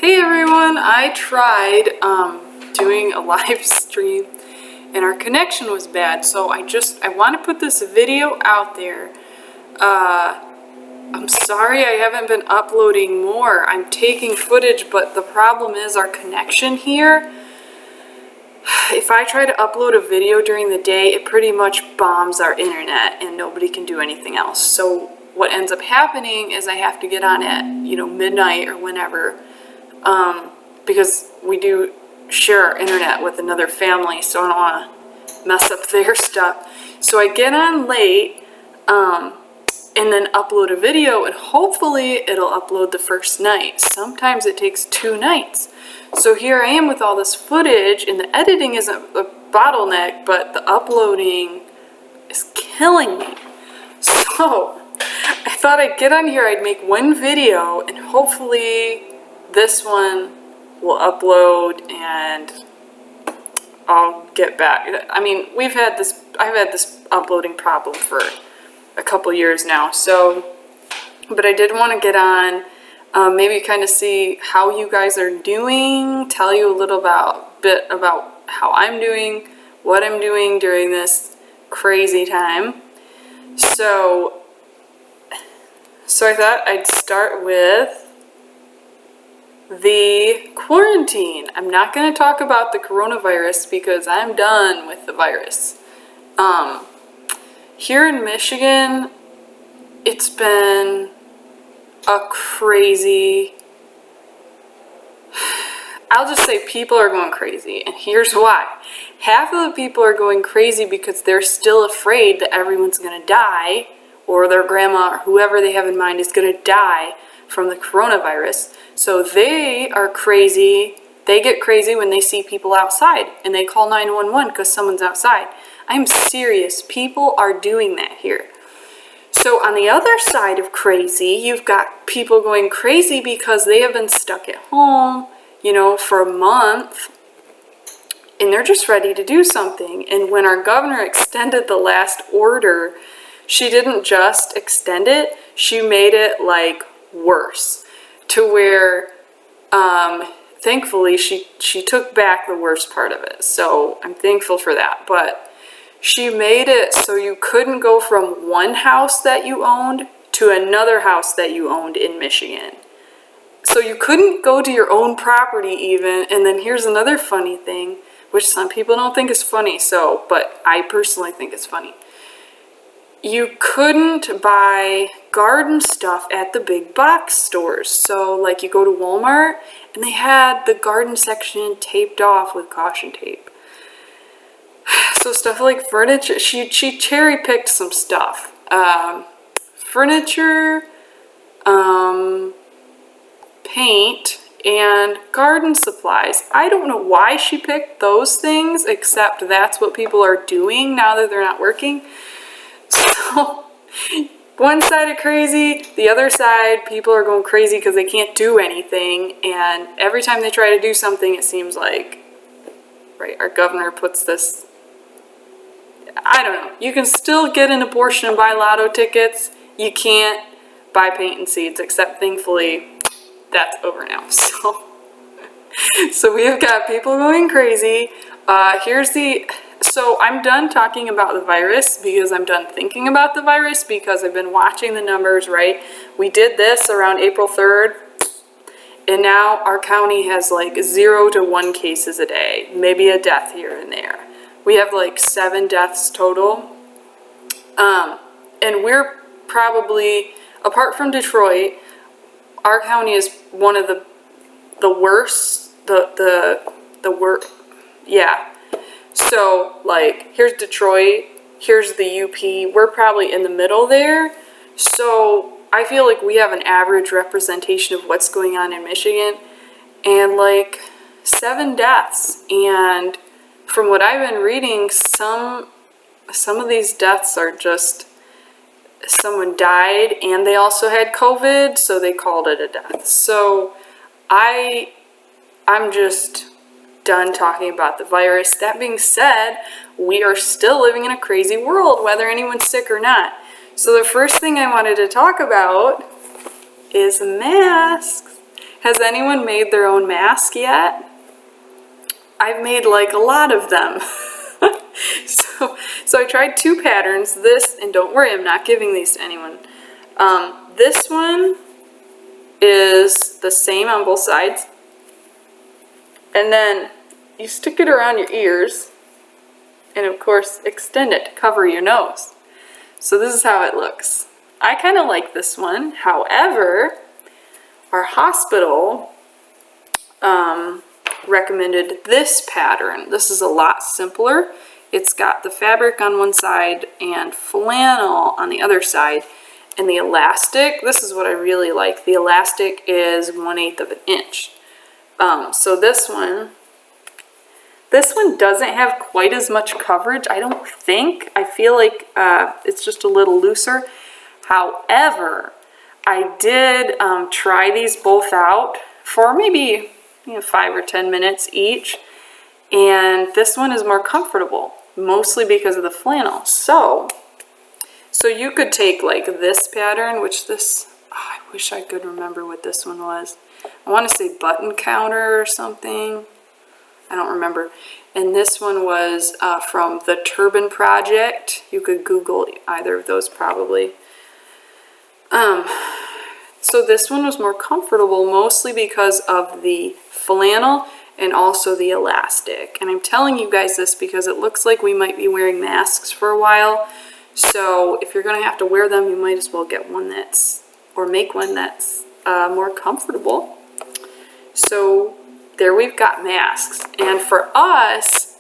Hey everyone, I tried doing a live stream and our connection was bad, so I want to put this video out there. I'm sorry I haven't been uploading more. I'm taking footage, but the problem is our connection here. If I try to upload a video during the day, it pretty much bombs our internet and nobody can do anything else. So what ends up happening is I have to get on at, midnight or whenever, because we do share our internet with another family, so I don't want to mess up their stuff. So I get on late, and then upload a video, and hopefully it'll upload the first night. Sometimes it takes 2 nights. So here I am with all this footage, and the editing isn't a bottleneck, but the uploading is killing me. So I thought I'd get on here, I'd make one video, and hopefully this one will upload and I'll get back. I mean, I've had this uploading problem for a couple years now, but I did want to get on, maybe kind of see how you guys are doing, tell you a little bit about how I'm doing, what I'm doing during this crazy time. So I thought I'd start with the quarantine. I'm not going to talk about the coronavirus because I'm done with the virus. Here in Michigan, it's been a crazy, I'll just say people are going crazy, and here's why. Half of the people are going crazy because they're still afraid that everyone's going to die, or their grandma or whoever they have in mind is going to die from the coronavirus. So they are crazy. They get crazy when they see people outside and they call 911 because someone's outside. I'm serious. People are doing that here. So on the other side of crazy, you've got people going crazy because they have been stuck at home, for a month, and they're just ready to do something. And when our governor extended the last order, she didn't just extend it, she made it worse, to where thankfully she took back the worst part of it, so I'm thankful for that. But she made it so you couldn't go from one house that you owned to another house that you owned in Michigan. So you couldn't go to your own property even. And then here's another funny thing, which some people don't think is funny, but I personally think it's funny. You couldn't buy garden stuff at the big box stores. So you go to Walmart and they had the garden section taped off with caution tape. So stuff like furniture, she cherry picked some stuff. Furniture, paint, and garden supplies. I don't know why she picked those things, except that's what people are doing now that they're not working. So one side of crazy, the other side, people are going crazy because they can't do anything, and every time they try to do something, it seems like, right, our governor puts this, I don't know, you can still get an abortion and buy lotto tickets, you can't buy paint and seeds, except thankfully that's over now. So we have got people going crazy. So I'm done talking about the virus because I'm done thinking about the virus because I've been watching the numbers, right? We did this around April 3rd, and now our county has 0 to 1 cases a day, maybe a death here and there. We have 7 deaths total. And we're probably, apart from Detroit, our county is one of the worst, the worst, yeah. So, here's Detroit, here's the UP, we're probably in the middle there. So, I feel like we have an average representation of what's going on in Michigan, and 7 deaths. And from what I've been reading, some of these deaths are just, someone died and they also had COVID, so they called it a death. So, I'm just done talking about the virus. That being said, we are still living in a crazy world, whether anyone's sick or not. So the first thing I wanted to talk about is masks. Has anyone made their own mask yet? I've made like a lot of them. So I tried 2 patterns, this, and don't worry, I'm not giving these to anyone. This one is the same on both sides. And then you stick it around your ears, and of course extend it to cover your nose. So this is how it looks. I kind of like this one. However, our hospital recommended this pattern. This is a lot simpler. It's got the fabric on one side and flannel on the other side. And the elastic, this is what I really like. The elastic is 1/8 of an inch. So this one doesn't have quite as much coverage, I don't think. I feel like it's just a little looser. However, I did try these both out for maybe 5 or 10 minutes each, and this one is more comfortable, mostly because of the flannel. So you could take like this pattern, which I wish I could remember what this one was. I want to say button counter or something. I don't remember. And this one was from the Turban Project. You could Google either of those probably. So this one was more comfortable, mostly because of the flannel and also the elastic. And I'm telling you guys this because it looks like we might be wearing masks for a while. So if you're going to have to wear them, you might as well get one make one that's more comfortable. So there we've got masks. And for us,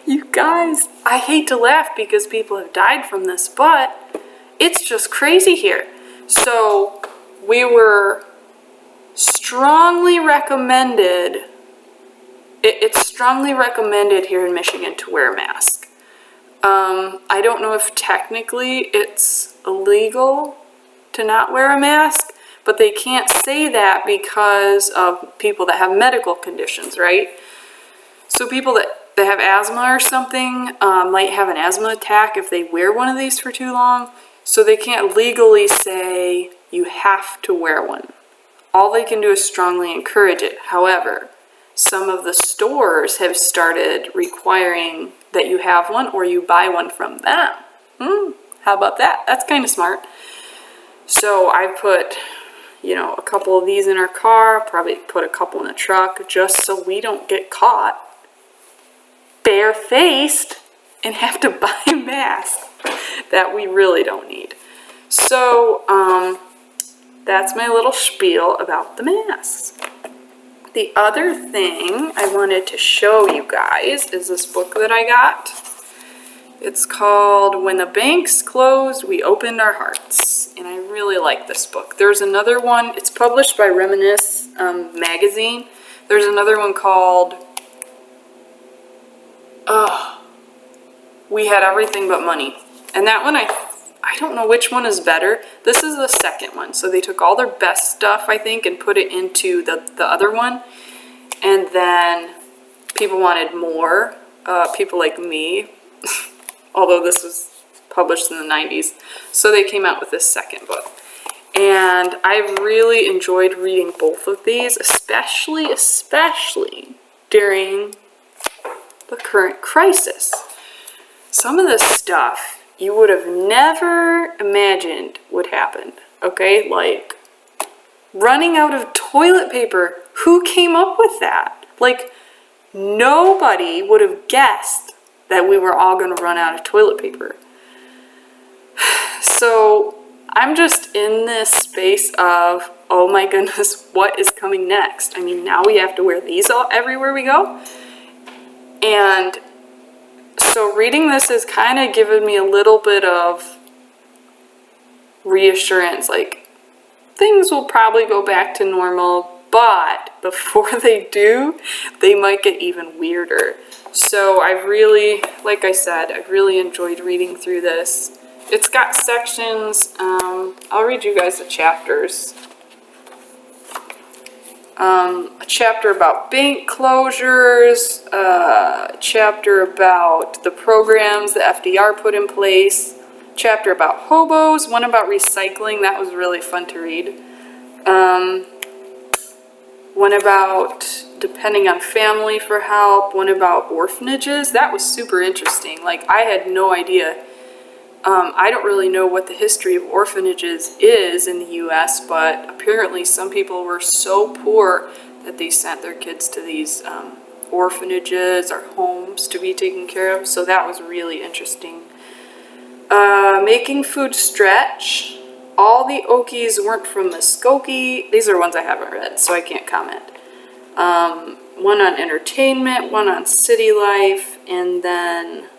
you guys, I hate to laugh because people have died from this, but it's just crazy here. So we were strongly recommended, it's strongly recommended here in Michigan to wear a mask. I don't know if technically it's illegal to not wear a mask, but they can't say that because of people that have medical conditions, right? So people that have asthma or something might have an asthma attack if they wear one of these for too long. So they can't legally say you have to wear one. All they can do is strongly encourage it. However, some of the stores have started requiring that you have one or you buy one from them. How about that? That's kind of smart. So I put, a couple of these in our car, probably put a couple in the truck, just so we don't get caught barefaced and have to buy a mask that we really don't need. So that's my little spiel about the masks. The other thing I wanted to show you guys is this book that I got. It's called When the Banks Closed, We Opened Our Hearts. And I really like this book. There's another one, it's published by Reminisce magazine. There's another one called We Had Everything But Money. And that one, I don't know which one is better. This is the second one. So they took all their best stuff, I think, and put it into the other one. And then people wanted more. People like me, although this was published in the 90s. So they came out with this second book. And I've really enjoyed reading both of these, especially during the current crisis. Some of this stuff you would have never imagined would happen, okay? Like running out of toilet paper. Who came up with that? Like nobody would have guessed that we were all going to run out of toilet paper. So I'm just in this space of, oh my goodness, what is coming next? I mean, now we have to wear these everywhere we go. And so reading this has kind of given me a little bit of reassurance, like things will probably go back to normal, but before they do, they might get even weirder. So I've really, like I said, I've really enjoyed reading through this. It's got sections, I'll read you guys the chapters. A chapter about bank closures, a chapter about the programs the FDR put in place, chapter about hobos, one about recycling, that was really fun to read. One about depending on family for help. One about orphanages. That was super interesting. Like, I had no idea. I don't really know what the history of orphanages is in the US, but apparently some people were so poor that they sent their kids to these orphanages or homes to be taken care of. So that was really interesting. Making food stretch. All the Okies weren't from Muskogee. These are ones I haven't read, so I can't comment. One on entertainment, one on city life, and then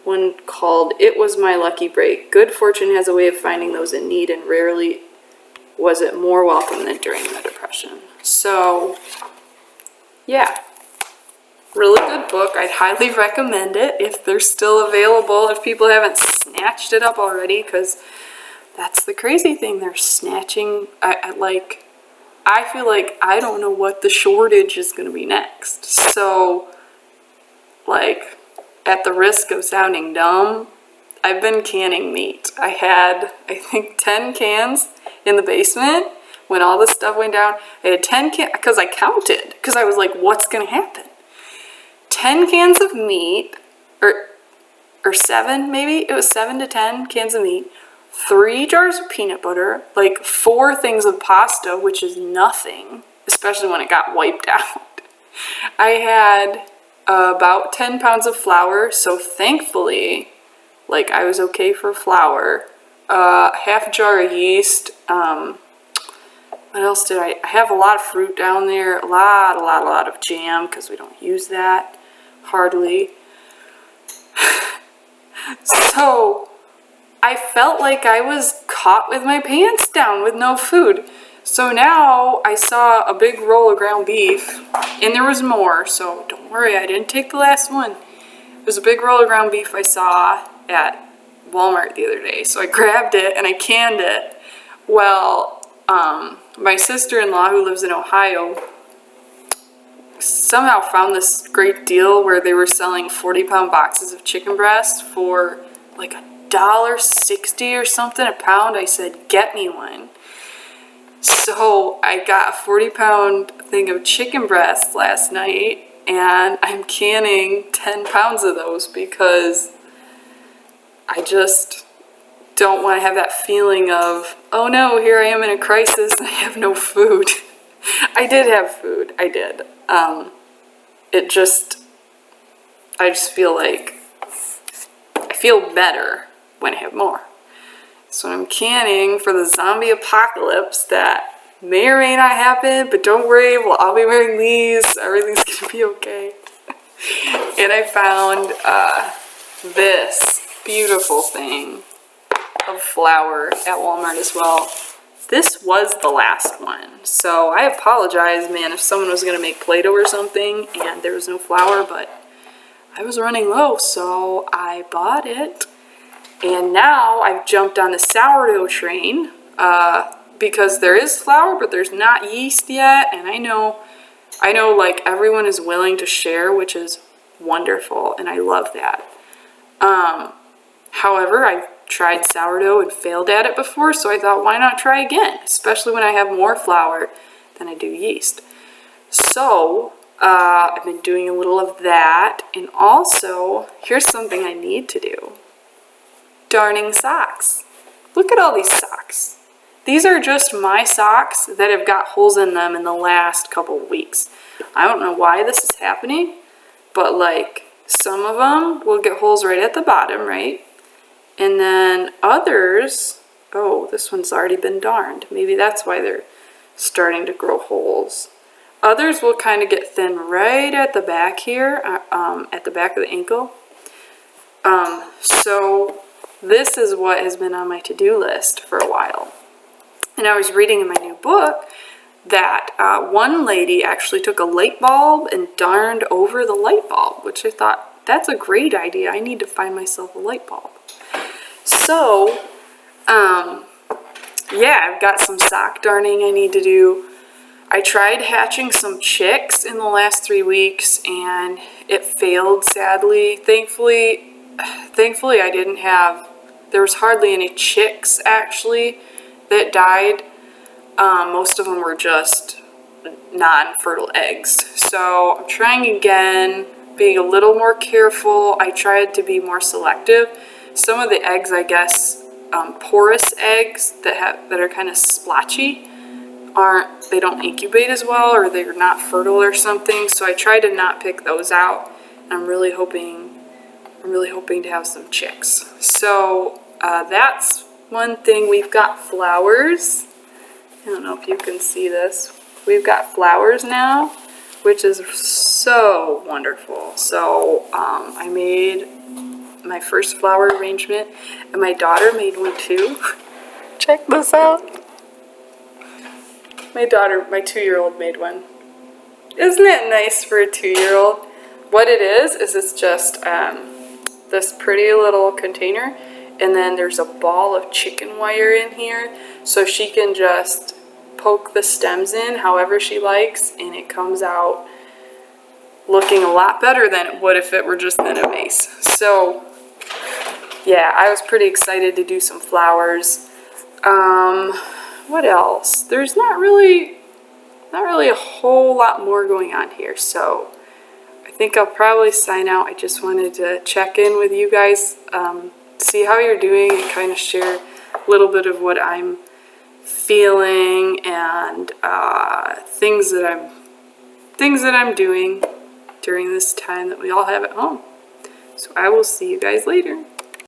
one called It Was My Lucky Break. Good fortune has a way of finding those in need, and rarely was it more welcome than during the Depression. So, yeah. Really good book. I'd highly recommend it if they're still available, if people haven't snatched it up already, because that's the crazy thing. They're snatching, I feel like I don't know what the shortage is going to be next. So, like, at the risk of sounding dumb, I've been canning meat. I had, I think, 10 cans in the basement when all this stuff went down. I had 10 cans, because I counted, because I was like, what's going to happen? 10 cans of meat, or 7 maybe, it was 7 to 10 cans of meat, 3 jars of peanut butter, like 4 things of pasta, which is nothing, especially when it got wiped out. I had about 10 pounds of flour, so thankfully, like, I was okay for flour. Half a jar of yeast. What else did I have? A lot of fruit down there, a lot of jam, because we don't use that hardly. So I felt like I was caught with my pants down with no food. So now I saw a big roll of ground beef, and there was more, so don't worry, I didn't take the last one. It was a big roll of ground beef I saw at Walmart the other day, so I grabbed it and I canned it. Well, my sister-in-law, who lives in Ohio, somehow found this great deal where they were selling 40-pound boxes of chicken breast for like $1.60 or something a pound. I said, get me one. So I got a 40-pound thing of chicken breast last night, and I'm canning 10 pounds of those because I just don't want to have that feeling of, oh no, here I am in a crisis and I have no food. I did have food, I did. I just feel like, I feel better when I have more. So I'm canning for the zombie apocalypse that may or may not happen, but don't worry, I'll be wearing these, everything's gonna be okay. And I found this beautiful thing of flour at Walmart as well. This was the last one, so I apologize, man, if someone was gonna make Play-Doh or something and there was no flour, but I was running low, so I bought it. And now I've jumped on the sourdough train because there is flour, but there's not yeast yet. And I know like everyone is willing to share, which is wonderful, and I love that. However, I've tried sourdough and failed at it before, so I thought, why not try again? Especially when I have more flour than I do yeast. So I've been doing a little of that, and also here's something I need to do. Darning socks. Look at all these socks. These are just my socks that have got holes in them in the last couple of weeks. I don't know why this is happening, but like some of them will get holes right at the bottom, right? And then others, oh, this one's already been darned. Maybe that's why they're starting to grow holes. Others will kind of get thin right at the back here, at the back of the ankle. So this is what has been on my to-do list for a while. And I was reading in my new book that one lady actually took a light bulb and darned over the light bulb, which I thought, that's a great idea. I need to find myself a light bulb. So, yeah, I've got some sock darning I need to do. I tried hatching some chicks in the last 3 weeks and it failed, sadly. Thankfully I didn't have, there was hardly any chicks actually that died. Most of them were just non-fertile eggs. So I'm trying again, being a little more careful. I tried to be more selective. Some of the eggs, I guess, porous eggs that are kind of splotchy, they don't incubate as well, or they're not fertile or something. So I try to not pick those out. I'm really hoping to have some chicks. So that's one thing. We've got flowers. I don't know if you can see this. We've got flowers now, which is so wonderful. So I made my first flower arrangement, and my daughter made one too. Check this out. My 2-year-old made one. Isn't it nice for a 2-year-old? What it is it's just this pretty little container, and then there's a ball of chicken wire in here, so she can just poke the stems in however she likes, and it comes out looking a lot better than it would if it were just in a vase. So yeah, I was pretty excited to do some flowers. What else? There's not really a whole lot more going on here, so I think I'll probably sign out. I just wanted to check in with you guys, see how you're doing, and kind of share a little bit of what I'm feeling and things that I'm doing during this time that we all have at home. So I will see you guys later.